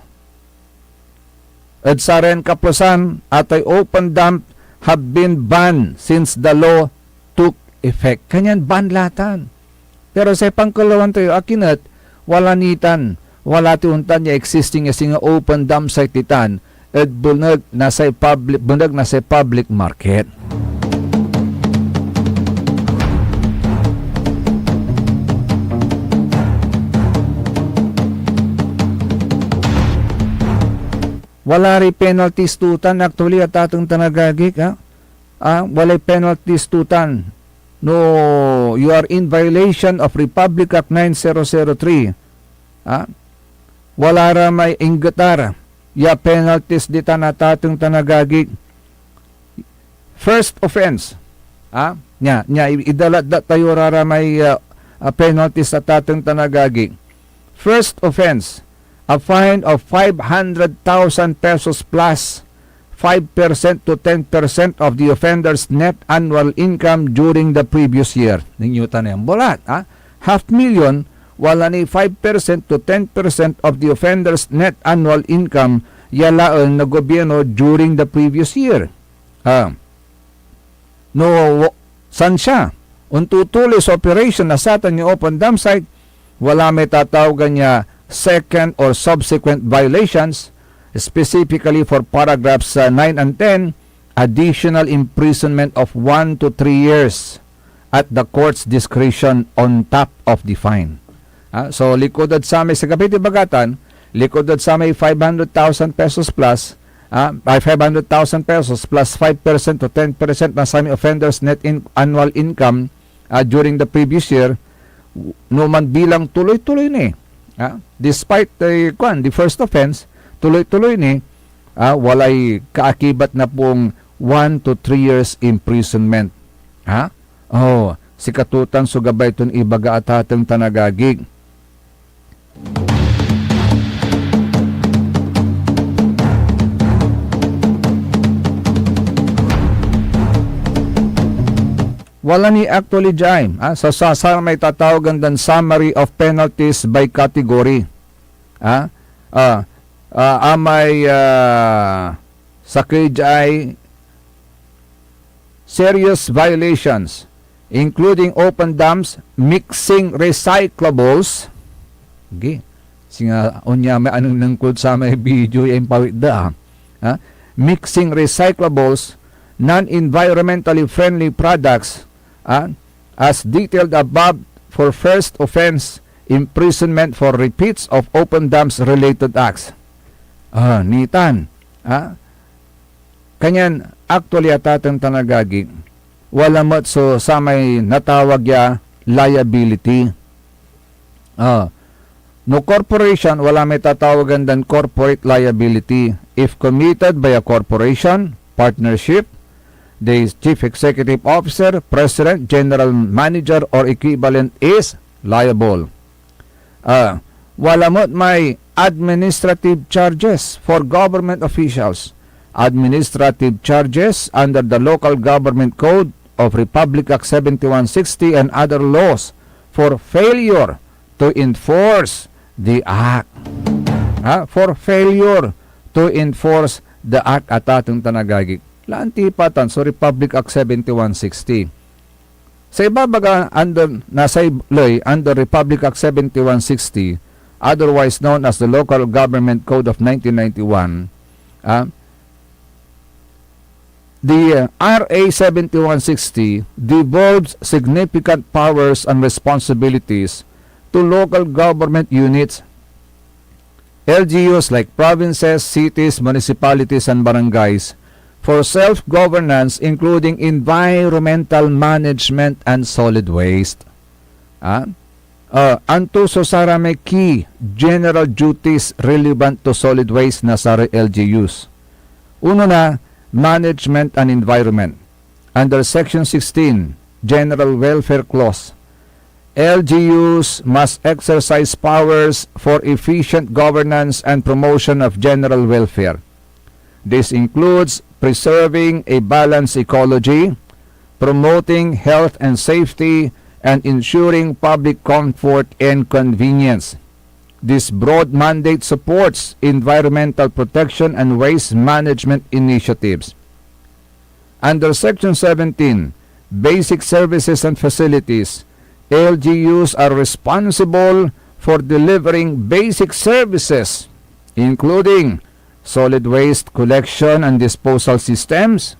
[SPEAKER 7] At sa ren kapusan atay open dump have been banned since the law took effect. Kanyan ban latan. Pero sa pangkalawan tayo akinat wala nitan, wala tiuntan niya existing nga open dump site titan. At bunag na sa public market. Wala rin penalties tutan actually at atong tanagagik, wala penalties tutan. No, you are in violation of Republic Act 9003. Wala ra may inggatara. Ya penalties dita na tatong tanagagig. First offense, idalat tayo rara may penalties sa tatong tanagagig. First offense, a fine of 500,000 pesos plus 5% to 10% of the offender's net annual income during the previous year. Ninyo tanong bulat, ha? 500,000 wala ni 5% to 10% of the offender's net annual income yalaon na gobyerno during the previous year. San siya? Untutuloy sa operation na satan yung open dam site, wala may tatawagan niya second or subsequent violations, specifically for paragraphs 9 and 10, additional imprisonment of 1 to 3 years at the court's discretion on top of the fine. So, likodad sa may sa Cavite Bagatan, likodad sa may 500,000 pesos plus, 500,000 pesos plus 5% to 10% na sa may offender's net annual income during the previous year, man bilang tuloy-tuloy ni. Despite the first offense, tuloy-tuloy ni, walay kaakibat na pong 1 to 3 years imprisonment. Si katutan so gabay ton ibaga at atang tanagagig. Wala ni actually dyan. Sa may tatawagan dan summary of penalties by category. Amay sa KJI serious violations including open dams, mixing recyclables. Okay. Singa unya may anong nangkod sa may video yung pawida. Mixing recyclables, non-environmentally friendly products, as detailed above for first offense, imprisonment for repeats of open dams related acts. Nitan. Kanyan, actually atatang tanagagi, wala mo't so sa may natawag ya liability. No corporation, wala may tatawagan dan corporate liability. If committed by a corporation, partnership, the chief executive officer, president, general manager, or equivalent is liable. Wala mo't may administrative charges for government officials. Administrative charges under the Local Government Code of Republic Act 7160 and other laws for failure to enforce the act. For failure to enforce the act at atong tanagagig. Laantipatan so Republic Act 7160. Sa ibabaga nasa loy under Republic Act 7160, otherwise known as the Local Government Code of 1991, the RA 7160 devolves significant powers and responsibilities to local government units, LGUs like provinces, cities, municipalities, and barangays for self-governance including environmental management and solid waste. Anto so sara may key general duties relevant to solid waste na sa LGUs. Uno na, management and environment. Under Section 16, General Welfare Clause, LGUs must exercise powers for efficient governance and promotion of general welfare. This includes preserving a balanced ecology, promoting health and safety, and ensuring public comfort and convenience. This broad mandate supports environmental protection and waste management initiatives. Under Section 17, Basic Services and Facilities, LGUs are responsible for delivering basic services, including solid waste collection and disposal systems,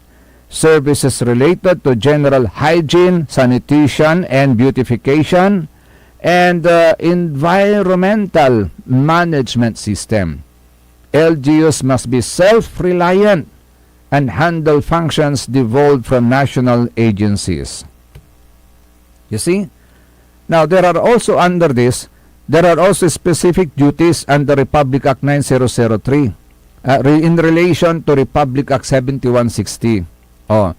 [SPEAKER 7] services related to general hygiene, sanitation, and beautification, and environmental management system. LGUs must be self-reliant and handle functions devolved from national agencies. You see? Now, there are also specific duties under Republic Act 9003 in relation to Republic Act 7160. RA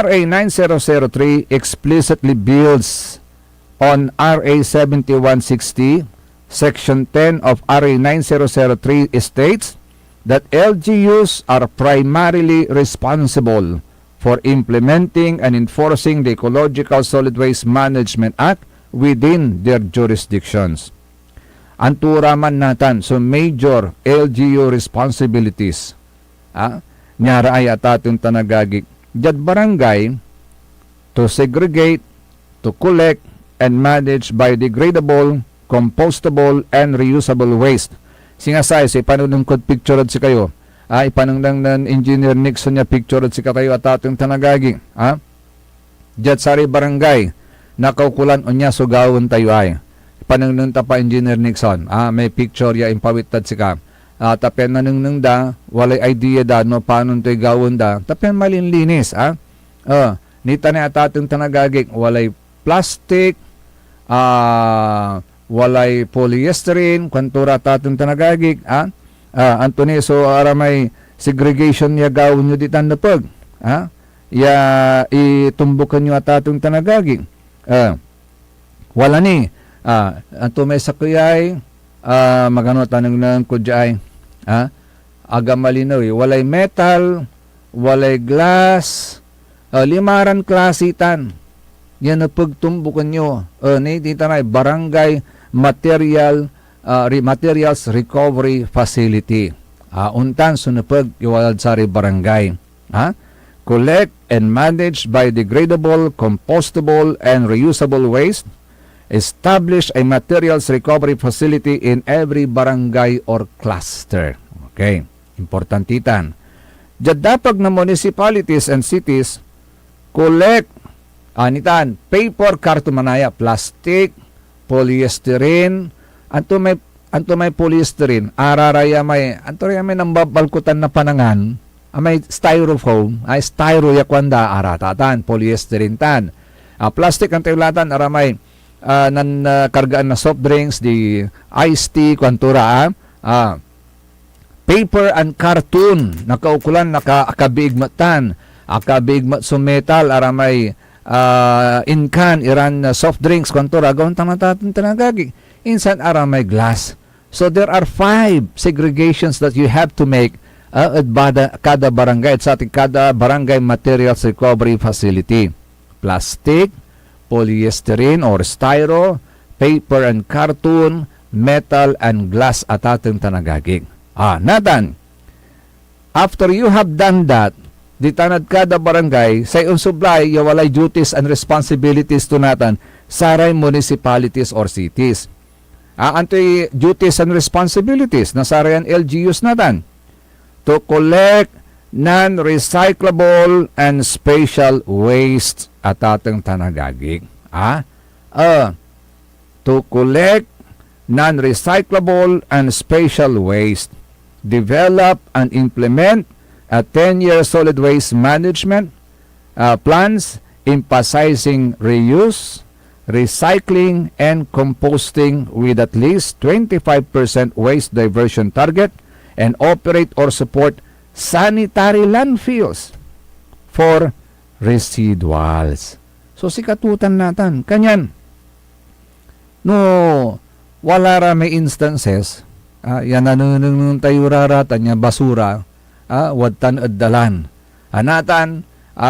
[SPEAKER 7] 9003 explicitly builds on RA 7160. Section 10 of RA 9003 states, that LGUs are primarily responsible for implementing and enforcing the Ecological Solid Waste Management Act within their jurisdictions. Ang turaman natin, so major LGU responsibilities. Nyara ay atatong tanagagik. Jad barangay to segregate, to collect, and manage biodegradable, compostable, and reusable waste. Singasay, sa ipanunungkod picture si kayo. Ipanungdang ng Engineer Nixon niya picture si kayo at atong tanagagi. Jad sari barangay, nakaukulan o niya sugawon tayo ay. Ipanungdang pa Engineer Nixon. May picture ya impawitad si ka. Tapen nanungdang da, walay idea da, no paano tayo gawon da. Tapen malinlinis. Nita na at atong tanagagi, walay plastic, walay polyester, kwantura at atong tanagagi, Anthony, so aramay segregation niya gawin nyo ditan na pag. Ya itumbukan nyo at atong tanagagi. Wala ni. Anto may sakuyay, magano tanong ng kudyay. Aga malinaw walay metal, walay glass, limaran klasitan. Yan na pagtumbukan nyo. Dito na barangay materials recovery facility. Untan sunupag iwalad sari barangay. Collect and manage biodegradable, compostable, and reusable waste. Establish a materials recovery facility in every barangay or cluster. Okay, importantitan. Jadapag na municipalities and cities collect anitan paper, kartumanaya, plastic, polystyrene, anto may polystyrene, araraya may nambabalkutan na panangan, may styrofoam, styro yakwanda aratatan, polystyrene tan. Plastic ang taulatan, aramay kargaan na soft drinks, di iced tea, kwantura, paper and cartoon, nakaukulan, akabiigmatan, akabiigmat so metal, aramay inkan, iran soft drinks, kwantura, gawin tamatatan tanagagi. Insan aramay glass. So there are 5 segregations that you have to make at kada barangay, at sa ating kada barangay materials recovery facility. Plastic, polystyrene or styro, paper and cartoon, metal and glass at ating tanagagig. Natan, after you have done that, di tanad kada barangay, sa unsublay, walay duties and responsibilities to natan, saray municipalities or cities. Antoy duties and responsibilities na sarayan LGUs natan, to collect non-recyclable and special waste at ating tanagagig. To collect non-recyclable and special waste, develop and implement a 10-year solid waste management plans emphasizing reuse, recycling, and composting with at least 25% waste diversion target, and operate or support sanitary landfills for residuals. So sikatutan natin kanyan. No, wala ra may instances, yan nanunung tayo raratan niya basura, wadtan addalan. Anatan,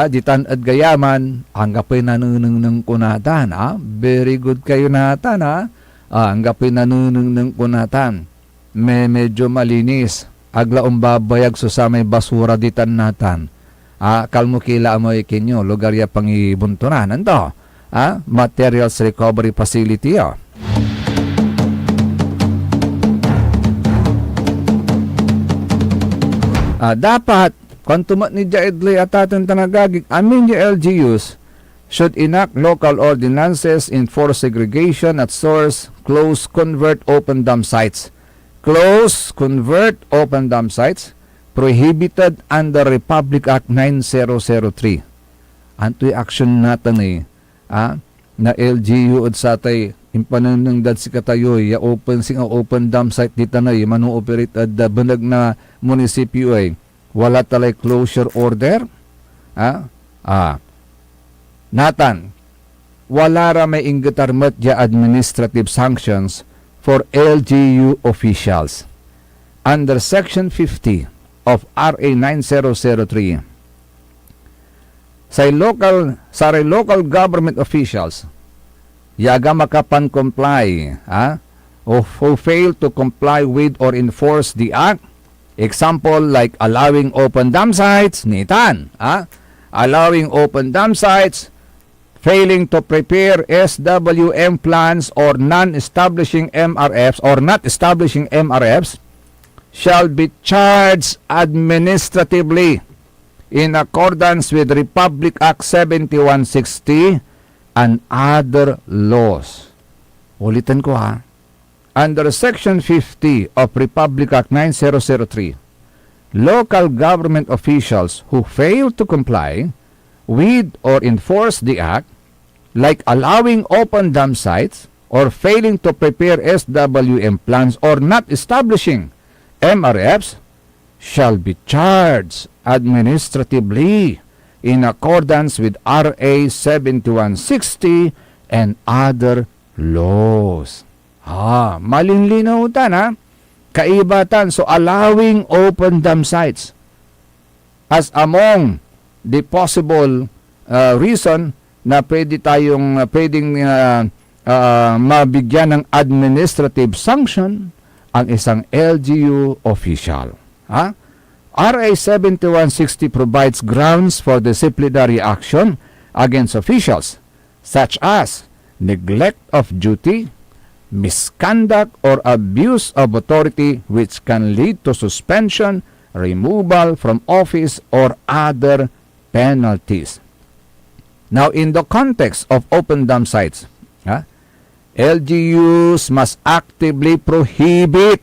[SPEAKER 7] ditan ad gayaman, anggapin nanunung kunatan. Very good kayo natan, anggapin nanunung kunatan. Medyo malinis. Agla umbabayag so sa may basura ditan natan. Kalmo kila mo ikinyo, lugar ya pangibuntunan. Anto? Materials recovery facility. Dapat, kung tumat ni Jaidley at ating tanagagig, amin yung LGUs should enact local ordinances, enforce segregation at source, close, convert, open dump sites. Close, convert, open dump sites prohibited under Republic Act 9003. Anto'y action natin na LGU at sa tay impananang dad si katayo ya open dump site dito na manu-operate at banag na munisipyo ay wala talay closure order. Natan, wala ra may inggitarmat ya administrative sanctions for LGU officials. under Section 50 of RA 9003 sa local government officials yaga makapan comply who fail to comply with or enforce the act. Example like allowing open dam sites, nitan, allowing open dam sites, failing to prepare SWM plans or non-establishing MRFs or not establishing MRFs shall be charged administratively in accordance with Republic Act 7160 and other laws. Ulitin ko Under Section 50 of Republic Act 9003, local government officials who fail to comply with or enforce the act, like allowing open dam sites or failing to prepare SWM plans or not establishing MRFs, shall be charged administratively in accordance with RA 7160 and other laws. Malinlinaw kaibatan. So allowing open dam sites as among the possible reason na pwedeng mabigyan ng administrative sanction ang isang LGU official. RA 7160 provides grounds for disciplinary action against officials such as neglect of duty, misconduct or abuse of authority which can lead to suspension, removal from office, or other penalties. Now, in the context of open dam sites, LGUs must actively prohibit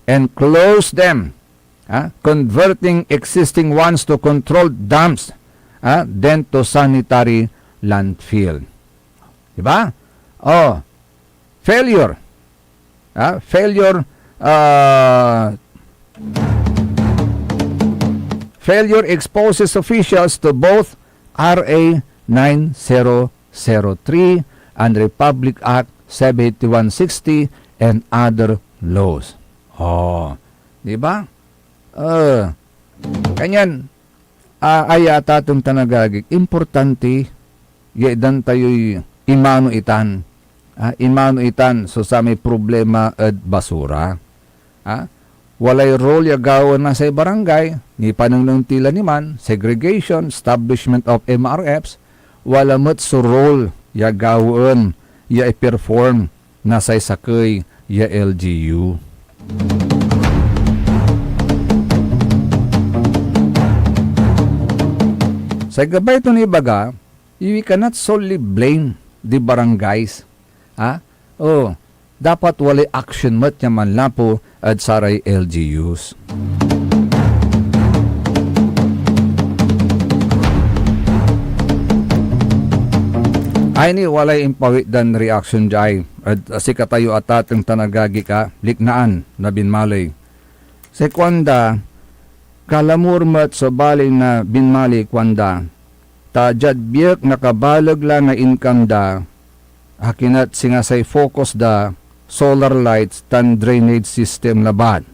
[SPEAKER 7] and close them, converting existing ones to controlled dams, then to sanitary landfill. Diba? Failure exposes officials to both RA 9003 and Republic Act 7160 and other laws. Diba? Kanyan, ayata itong tanagagig. Importante, yaidan tayo'y imano itan. Imano itan so sa may problema at basura. Walay role yagawan na sa barangay, ni panang tila ni man, segregation, establishment of MRFs, wala mat so role yagawan, ya i-perform na sa sakay ya LGU. Sa gabay ito ni baga, we cannot solely blame the barangays. Dapat walay action mat yaman lapo at saray LGUs. Ay ni walay impawit dan reaction jay at sikatayo atateng tanagagi ka liknaan na binmalay. Sekwanda, kalamur mat sa balay na binmalay kwanda, tajad biyak nakabalag lang na income da, akinat singasay focus da solar lights tan drainage system laban.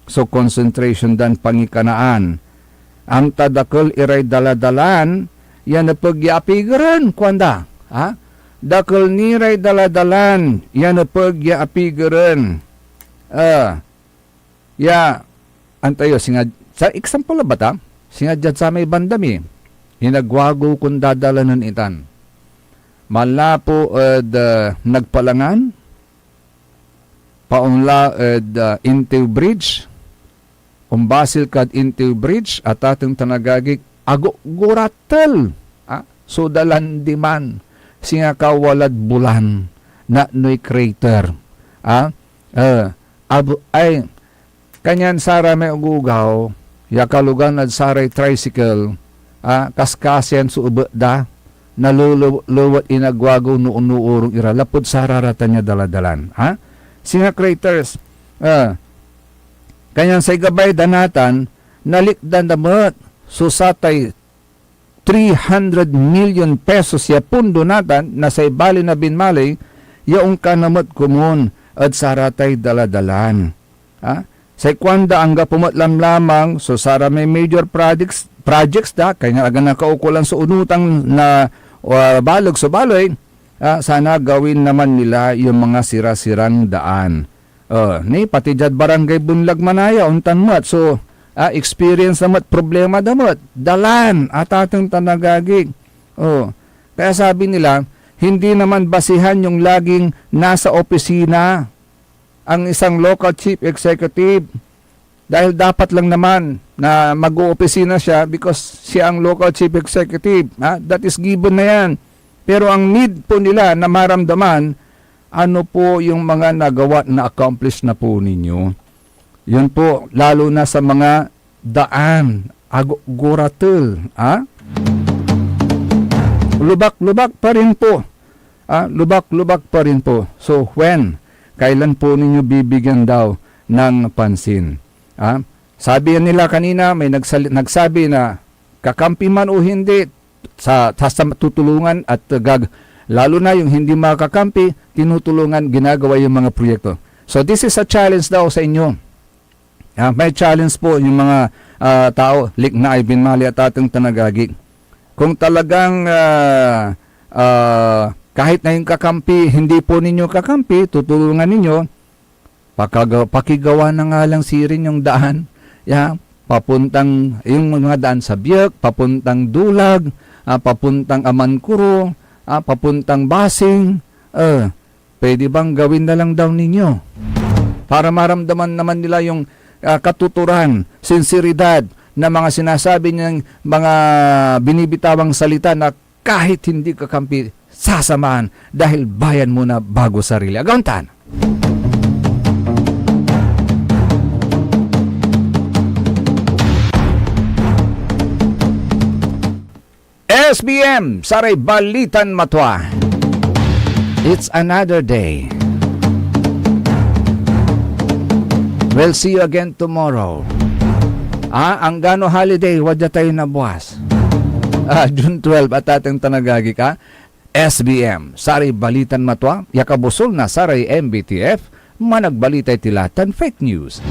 [SPEAKER 7] So concentration dan pangikanaan. Ang tadakol iray daladalan, yan na pagyapigaran kwanda. Dakol niray daladalan, yan na pagyapigaran. Antayo, sa example ba ta? Singadjad sa may bandami, hinagwago kung dadalanan itan. Malapo nagpalangan, paunla Intiv Bridge, umbasil kad Intiv Bridge, at atong tanagagik, guratel, so dalan diman, singa kawalad bulan, na noy crater, kanyan sara may ugugaw, yakalugan at saray tricycle, kaskasyan su da, naluluwat inagwago nuurong ira, lapod sararatan niya daladalan, singa craters, kanyan say gabay danatan, nalikdan damat, susatay 300 million pesos ya pundo natan, na say bali na binmalay, yaong kanamat kumun, at saratay daladalan. Sa kwanda ang gapumot lamang, so sara may major projects da, kaya nga aga nakaukulan sa unutang na balog sa baloy, sana gawin naman nila yung mga sira-sirang daan. Ni pati jad barangay Bunlag Manaya, untan mat, so experience namat problema damat, dalan at atong tanagagig. Kaya sabi nila, hindi naman basihan yung laging nasa opisina ang isang local chief executive. Dahil dapat lang naman na mag-oopisina siya because siya ang local chief executive. That is given na yan. Pero ang need po nila na maramdaman, ano po yung mga nagawa na accomplish na po ninyo. Yun po, lalo na sa mga daan, goratul. Lubak-lubak pa rin po. Lubak-lubak pa rin po. So when? Kailan po ninyo bibigyan daw ng pansin? Sabi nila kanina, may nagsabi na kakampi man o hindi sa tutulungan at lalo na yung hindi makakampi, tinutulungan, ginagawa yung mga proyekto. So this is a challenge daw sa inyo. May challenge po yung mga tao, na Ivan Mali at ating tanagagig. Kung talagang kahit na yung kakampi, hindi po ninyo kakampi, tutulungan ninyo, pakigawa na nga lang sirin yung daan, papuntang yung mga daan sa Biak, papuntang Dulag, papuntang Amankuro, papuntang Basing, pwede bang gawin na lang daw ninyo? Para maramdaman naman nila yung katuturan, sinseridad na mga sinasabi niyang mga binibitawang salita na kahit hindi kakampi, sasamahan dahil bayan muna bago sarili. Agantan! SBM, Saray Balitan Matwa. It's another day. We'll see you again tomorrow. Ang gano holiday, wadya tayo na buwas. June 12 at ating tanagagi ka. SBM, Saray Balitan Matwa, yakabusol na Saray MBTF, managbalitay tilatan fake news.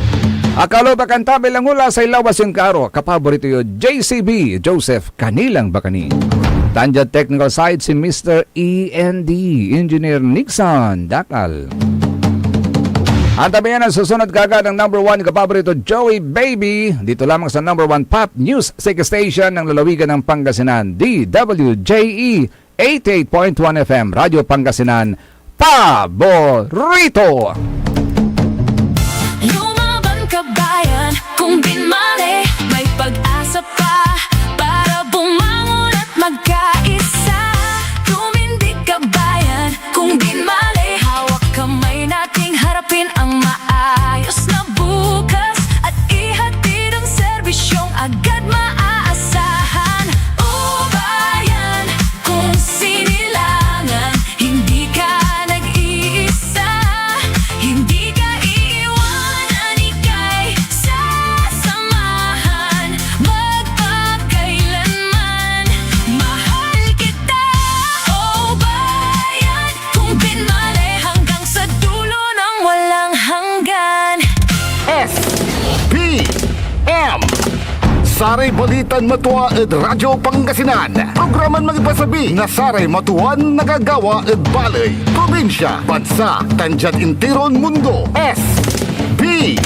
[SPEAKER 7] Akalo bakan tabi lang hula sa ilawas yung karo, kapaborito yung JCB, Joseph Kanilang Bakani. Tanjad technical side si Mr. END, Engineer Nixon Dakal. Ang tabi yan ang susunod kagad ng number 1 kapaborito Joey Baby, dito lamang sa number 1 pop news station ng lalawigan ng Pangasinan, DWJE 88.1 FM, Radyo Pangasinan, paborito!
[SPEAKER 14] Lumaban ka bayan, kung binmali, may pag-asa pa para bumangon at magkaisa. Tumindig ka bayan, kung binmali, hawak kamay nating harapin ang maayos na bukas at ihatid ang serbisyong agad maaasahan. O bayan, kung sinilangan, hindi ka nag-iisa, hindi ka iiwanan, ika'y sasamahan magpakailanman. Mahal kita, o bayan, kung binmali hanggang sa dulo ng walang hanggan.
[SPEAKER 2] SBM Saray Balitan Matwa ed Radyo Pangasinan. Programan magipasabi na Saray Matuan nagagawa ed balay, probinsya, bansa, tanjad intiron mundo. SBM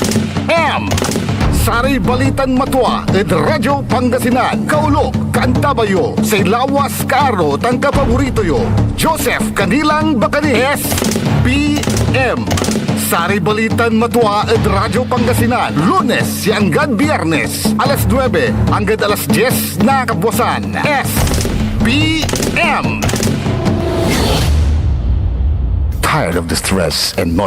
[SPEAKER 2] Saray Balitan Matwa ed Radyo Pangasinan. Kaulok, Kantabayo, sa lawas karo tang kapaborito yo. Joseph Kanilang Bakani. SBM Saray Balitan Matwa ed Radyo Pangasinan. Lunes hanggang Biyernes, alas 9 hanggang alas 10 na kabuwasan. SBM. Tired of the stress and noise?